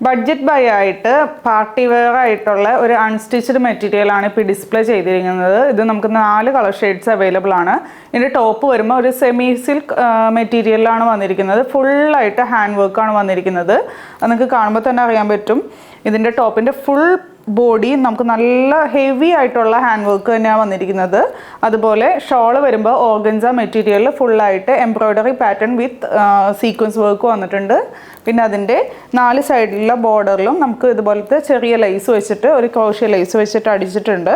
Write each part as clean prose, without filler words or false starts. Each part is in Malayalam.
ബഡ്ജറ്റ് ബൈ ആയിട്ട് പാർട്ടി വെയർ ആയിട്ടുള്ള ഒരു അൺസ്റ്റിച്ച്ഡ് മെറ്റീരിയലാണ് ഇപ്പോൾ ഡിസ്പ്ലേ ചെയ്തിരിക്കുന്നത്. ഇത് നമുക്ക് 4 കളർ ഷെയ്ഡ്സ് അവൈലബിൾ ആണ്. ഇതിൻ്റെ ടോപ്പ് വരുമ്പോൾ ഒരു സെമി സിൽക്ക് മെറ്റീരിയലാണ് വന്നിരിക്കുന്നത്. ഫുള്ളായിട്ട് ഹാൻഡ് വർക്കാണ് വന്നിരിക്കുന്നത്. അത് നിങ്ങൾക്ക് കാണുമ്പോൾ തന്നെ അറിയാൻ പറ്റും. ഇതിൻ്റെ ടോപ്പിൻ്റെ ഫുൾ ബോഡി നമുക്ക് നല്ല ഹെവി ആയിട്ടുള്ള ഹാൻഡ് വർക്ക് തന്നെയാണ് വന്നിരിക്കുന്നത്. അതുപോലെ ഷോള് വരുമ്പോൾ ഓർഗൻസ മെറ്റീരിയൽ ഫുള്ളായിട്ട് എംബ്രോയ്ഡറി പാറ്റേൺ വിത്ത് സീക്വൻസ് വർക്ക് വന്നിട്ടുണ്ട്. പിന്നെ അതിൻ്റെ 4 സൈഡിലുള്ള ബോർഡറിലും നമുക്ക് ഇതുപോലത്തെ ചെറിയ ലൈസ് വെച്ചിട്ട് ഒരു ക്രോഷ്യ ലൈസ് വെച്ചിട്ട് അടിച്ചിട്ടുണ്ട്.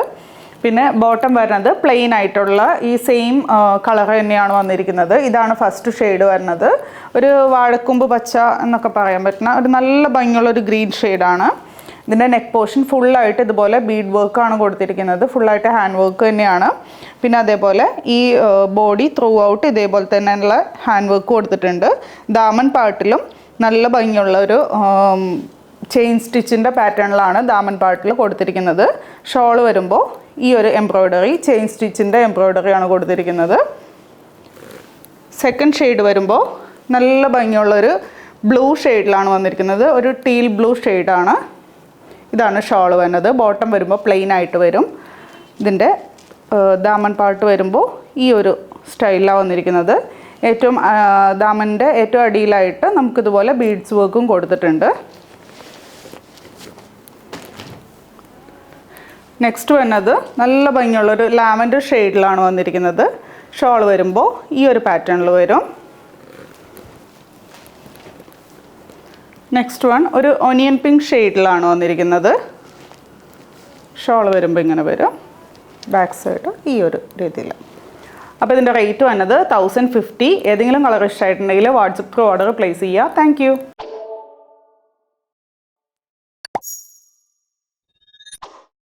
പിന്നെ ബോട്ടം വരുന്നത് പ്ലെയിൻ ആയിട്ടുള്ള ഈ സെയിം കളർ തന്നെയാണ് വന്നിരിക്കുന്നത്. ഇതാണ് ഫസ്റ്റ് ഷെയ്ഡ് വരുന്നത്. ഒരു വാഴക്കൊമ്പ് പച്ച എന്നൊക്കെ പറയാൻ പറ്റുന്ന ഒരു നല്ല ഭംഗിയുള്ളൊരു ഗ്രീൻ ഷെയ്ഡാണ്. ഇതിൻ്റെ നെക്ക് പോർഷൻ ഫുള്ളായിട്ട് ഇതുപോലെ ബീഡ് വർക്കാണ് കൊടുത്തിരിക്കുന്നത്. ഫുള്ളായിട്ട് ഹാൻഡ് വർക്ക് തന്നെയാണ്. പിന്നെ അതേപോലെ ഈ ബോഡി ത്രൂ ഔട്ട് ഇതേപോലെ തന്നെയുള്ള ഹാൻഡ് വർക്ക് കൊടുത്തിട്ടുണ്ട്. ദാമൻ പാർട്ടിലും നല്ല ഭംഗിയുള്ള ഒരു ചെയിൻ സ്റ്റിച്ചിൻ്റെ പാറ്റേണിലാണ് ദാമൻ പാർട്ടിൽ കൊടുത്തിരിക്കുന്നത്. ഷോൾ വരുമ്പോൾ ഈ ഒരു എംബ്രോയ്ഡറി ചെയിൻ സ്റ്റിച്ചിൻ്റെ എംബ്രോയ്ഡറിയാണ് കൊടുത്തിരിക്കുന്നത്. സെക്കൻഡ് ഷെയ്ഡ് വരുമ്പോൾ നല്ല ഭംഗിയുള്ളൊരു ബ്ലൂ ഷെയ്ഡിലാണ് വന്നിരിക്കുന്നത്. ഒരു ടീൽ ബ്ലൂ ഷെയ്ഡാണ്. ഇതാണ് ഷോൾ വരുന്നത്. ബോട്ടം വരുമ്പോൾ പ്ലെയിൻ ആയിട്ട് വരും. ഇതിൻ്റെ ദാമൻ പാർട്ട് വരുമ്പോൾ ഈ ഒരു സ്റ്റൈലിലാണ് വന്നിരിക്കുന്നത്. ഏറ്റവും ദാമൻ്റെ ഏറ്റവും അടിയിലായിട്ട് നമുക്കിതുപോലെ ബീഡ്സ് വർക്കും കൊടുത്തിട്ടുണ്ട്. നെക്സ്റ്റ് വരുന്നത് നല്ല ഭംഗിയുള്ളൊരു ലാവൻഡർ ഷെയ്ഡിലാണ് വന്നിരിക്കുന്നത്. ഷോൾ വരുമ്പോൾ ഈ ഒരു പാറ്റേണിൽ വരും. നെക്സ്റ്റ് വൺ ഒരു ഒനിയൻ പിങ്ക് ഷെയ്ഡിലാണ് വന്നിരിക്കുന്നത്. ഷോൾ വരുമ്പോൾ ഇങ്ങനെ വരും. ബാക്ക് സൈഡ് ഈ ഒരു രീതിയിൽ. അപ്പോൾ ഇതിൻ്റെ റേറ്റ് വന്നത് 1050. ഏതെങ്കിലും കളർ ഇഷ്ടമായിട്ടുണ്ടെങ്കിൽ വാട്സപ്പ് ത്രൂ ഓർഡർ പ്ലേസ് ചെയ്യുക. താങ്ക്